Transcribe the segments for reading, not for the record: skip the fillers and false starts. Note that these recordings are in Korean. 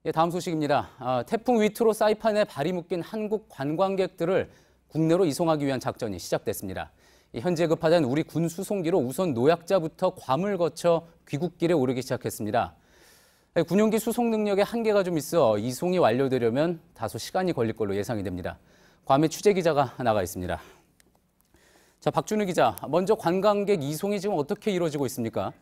예, 다음 소식입니다. 태풍 위투로 사이판에 발이 묶인 한국 관광객들을 국내로 이송하기 위한 작전이 시작됐습니다. 현재 급파된 우리 군 수송기로 우선 노약자부터 괌을 거쳐 귀국길에 오르기 시작했습니다. 군용기 수송 능력에 한계가 좀 있어 이송이 완료되려면 다소 시간이 걸릴 걸로 예상이 됩니다. 괌에 취재 기자가 나가 있습니다. 자, 박준우 기자, 먼저 관광객 이송이 지금 어떻게 이루어지고 있습니까?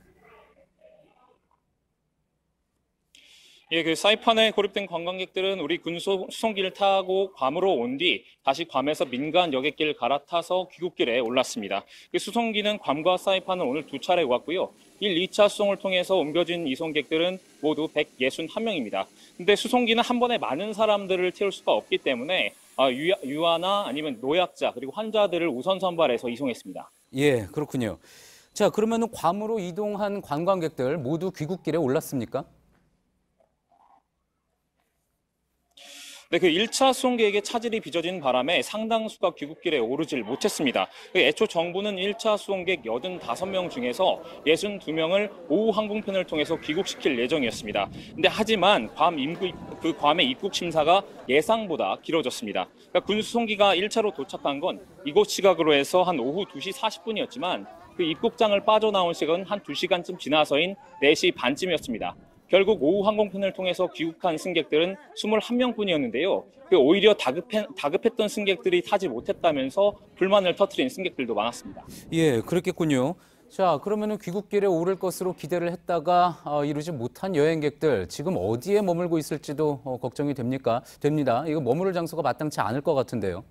예, 사이판에 고립된 관광객들은 우리 군 수송기를 타고 괌으로 온 뒤 다시 괌에서 민간 여객기를 갈아타서 귀국길에 올랐습니다. 수송기는 괌과 사이판을 오늘 두 차례 왔고요. 1, 2차 수송을 통해서 옮겨진 이송객들은 모두 161명입니다. 근데 수송기는 한 번에 많은 사람들을 태울 수가 없기 때문에 유아나 아니면 노약자 그리고 환자들을 우선 선발해서 이송했습니다. 예, 그렇군요. 자, 그러면 괌으로 이동한 관광객들 모두 귀국길에 올랐습니까? 네, 1차 수송객의 차질이 빚어진 바람에 상당수가 귀국길에 오르질 못했습니다. 애초 정부는 1차 수송객 85명 중에서 62명을 오후 항공편을 통해서 귀국시킬 예정이었습니다. 하지만 괌의 입국 심사가 예상보다 길어졌습니다. 군 수송기가 1차로 도착한 건 이곳 시각으로 해서 한 오후 2시 40분이었지만 입국장을 빠져나온 시간은 한 2시간쯤 지나서인 4시 반쯤이었습니다. 결국 오후 항공편을 통해서 귀국한 승객들은 21명뿐이었는데요. 오히려 다급했던 승객들이 타지 못했다면서 불만을 터뜨린 승객들도 많았습니다. 예, 그렇겠군요. 자, 그러면 귀국길에 오를 것으로 기대를 했다가 이루지 못한 여행객들 지금 어디에 머물고 있을지도 걱정이 됩니다. 이거 머무를 장소가 마땅치 않을 것 같은데요.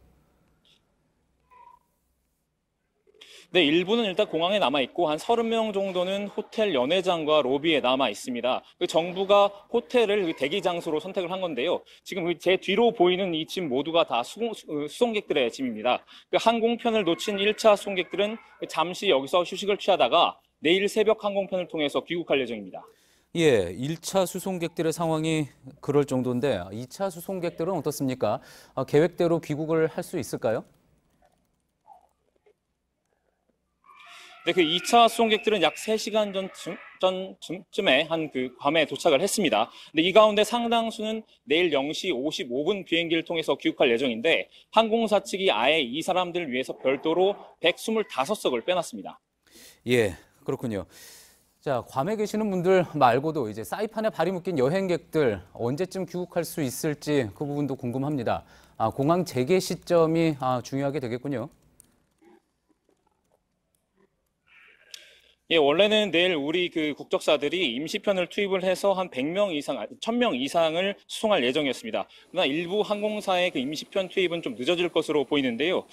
네, 일부는 일단 공항에 남아있고 한 30명 정도는 호텔 연회장과 로비에 남아있습니다. 정부가 호텔을 대기 장소로 선택을 한 건데요. 지금 제 뒤로 보이는 이 짐 모두가 다 수송객들의 짐입니다. 항공편을 놓친 1차 수송객들은 잠시 여기서 휴식을 취하다가 내일 새벽 항공편을 통해서 귀국할 예정입니다. 예, 1차 수송객들의 상황이 그럴 정도인데 2차 수송객들은 어떻습니까? 계획대로 귀국을 할 수 있을까요? 네, 2차 수송객들은 약 3시간 전쯤에 괌에 도착을 했습니다. 근데 이 가운데 상당수는 내일 0시 55분 비행기를 통해서 귀국할 예정인데 항공사 측이 아예 이 사람들을 위해서 별도로 125석을 빼놨습니다. 예, 그렇군요. 자, 괌에 계시는 분들 말고도 이제 사이판에 발이 묶인 여행객들 언제쯤 귀국할 수 있을지 그 부분도 궁금합니다. 공항 재개 시점이 중요하게 되겠군요. 예, 원래는 내일 우리 국적사들이 임시편을 투입을 해서 한 100명 이상, 1000명 이상을 수송할 예정이었습니다. 그러나 일부 항공사의 임시편 투입은 좀 늦어질 것으로 보이는데요.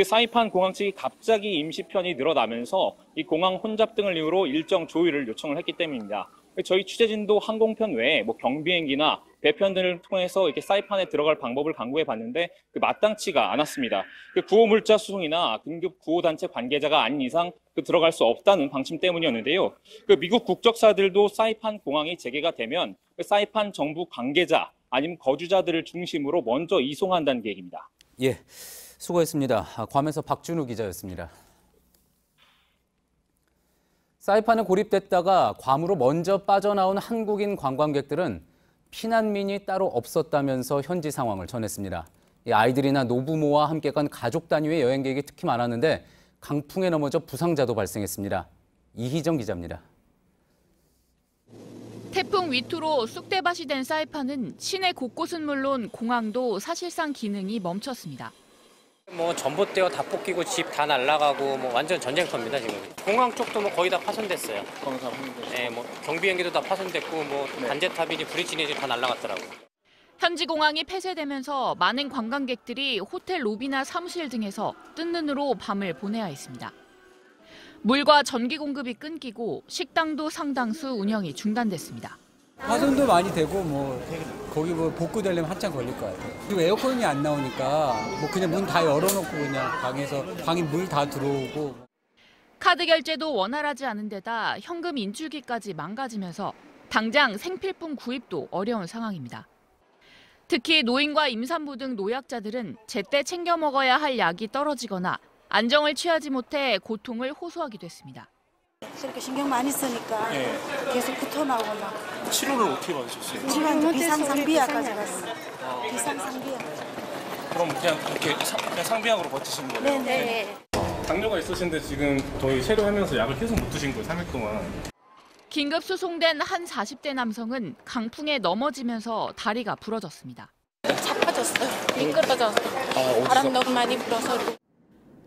사이판 공항 측이 갑자기 임시편이 늘어나면서 이 공항 혼잡 등을 이유로 일정 조율을 요청을 했기 때문입니다. 저희 취재진도 항공편 외에 경비행기나 배편 등을 통해서 이렇게 사이판에 들어갈 방법을 강구해 봤는데 마땅치가 않았습니다. 구호물자 수송이나 긴급 구호단체 관계자가 아닌 이상 들어갈 수 없다는 방침 때문이었는데요. 미국 국적사들도 사이판 공항이 재개가 되면 사이판 정부 관계자 아니면 거주자들을 중심으로 먼저 이송한다는 계획입니다. 예, 수고했습니다. 괌에서 박준우 기자였습니다. 사이판에 고립됐다가 괌으로 먼저 빠져나온 한국인 관광객들은 피난민이 따로 없었다면서 현지 상황을 전했습니다. 아이들이나 노부모와 함께 간 가족 단위의 여행객이 특히 많았는데 강풍에 넘어져 부상자도 발생했습니다. 이희정 기자입니다. 태풍 위투로 쑥대밭이 된 사이판은 시내 곳곳은 물론 공항도 사실상 기능이 멈췄습니다. 전봇대가 다 뽑히고 집 다 날아가고 완전 전쟁터입니다 지금. 공항 쪽도 거의 다 파손됐어요. 네, 경비행기도 다 파손됐고 관제탑이니 브릿지니 다 날아갔더라고요. 현지 공항이 폐쇄되면서 많은 관광객들이 호텔 로비나 사무실 등에서 뜬 눈으로 밤을 보내야 했습니다. 물과 전기 공급이 끊기고 식당도 상당수 운영이 중단됐습니다. 파손도 많이 되고 거기 복구되려면 한참 걸릴 것 같아요. 그리고 에어컨이 안 나오니까 그냥 문 다 열어놓고 그냥 방에 물 다 들어오고. 카드 결제도 원활하지 않은 데다 현금 인출기까지 망가지면서 당장 생필품 구입도 어려운 상황입니다. 특히 노인과 임산부 등 노약자들은 제때 챙겨 먹어야 할 약이 떨어지거나 안정을 취하지 못해 고통을 호소하기도 했습니다. 저렇게 신경 많이 쓰니까 계속 구토 나오고 막. 치료를 어떻게 받으셨어요? 치료는 비상상비약까지 갔어. 비상상비약. 그럼 그냥 그렇게 그냥 상비약으로 버티신 거예요? 네네. 당뇨가 있으신데 지금 저희 체류하면서 약을 계속 못 드신 거예요, 3일 동안. 긴급 수송된 한 40대 남성은 강풍에 넘어지면서 다리가 부러졌습니다. 자빠졌어요. 미끄러져서. 바람 너무 많이 불어서.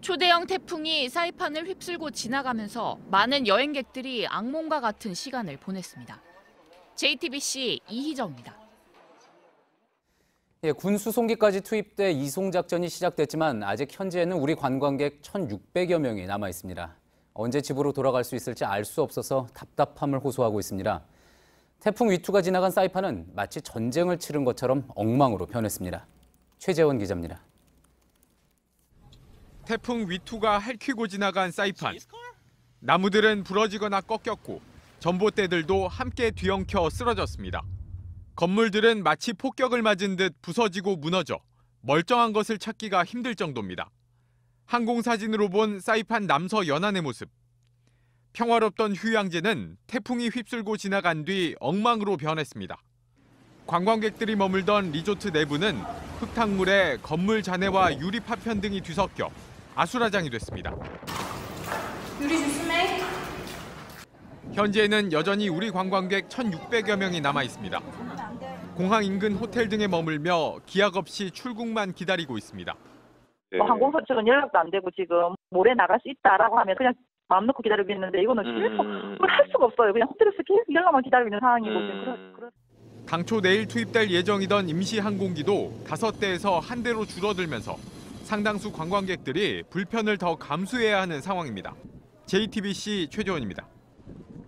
초대형 태풍이 사이판을 휩쓸고 지나가면서 많은 여행객들이 악몽과 같은 시간을 보냈습니다. JTBC 이희정입니다. 예, 군 수송기까지 투입돼 이송 작전이 시작됐지만 아직 현재는 우리 관광객 1,600여 명이 남아 있습니다. 언제 집으로 돌아갈 수 있을지 알 수 없어서 답답함을 호소하고 있습니다. 태풍 위투가 지나간 사이판은 마치 전쟁을 치른 것처럼 엉망으로 변했습니다. 최재원 기자입니다. 태풍 위투가 핥히고 지나간 사이판. 나무들은 부러지거나 꺾였고 전봇대들도 함께 뒤엉켜 쓰러졌습니다. 건물들은 마치 폭격을 맞은 듯 부서지고 무너져 멀쩡한 것을 찾기가 힘들 정도입니다. 항공사진으로 본 사이판 남서 연안의 모습. 평화롭던 휴양지는 태풍이 휩쓸고 지나간 뒤 엉망으로 변했습니다. 관광객들이 머물던 리조트 내부는 흙탕물에 건물 잔해와 유리 파편 등이 뒤섞여 아수라장이 됐습니다. 현재는 여전히 우리 관광객 1,600여 명이 남아 있습니다. 공항 인근 호텔 등에 머물며 기약 없이 출국만 기다리고 있습니다. 항공사 측은 연락도 안 되고 지금 모레 나갈 수 있다라고 하면 그냥 마음 놓고 기다리고 있는데 이거는 계속 그걸 할 수가 없어요. 그냥 호텔에서 계속 연락만 기다리고 있는 상황이고. 당초 내일 투입될 예정이던 임시 항공기도 5대에서 1대로 줄어들면서 상당수 관광객들이 불편을 더 감수해야 하는 상황입니다. JTBC 최재원입니다.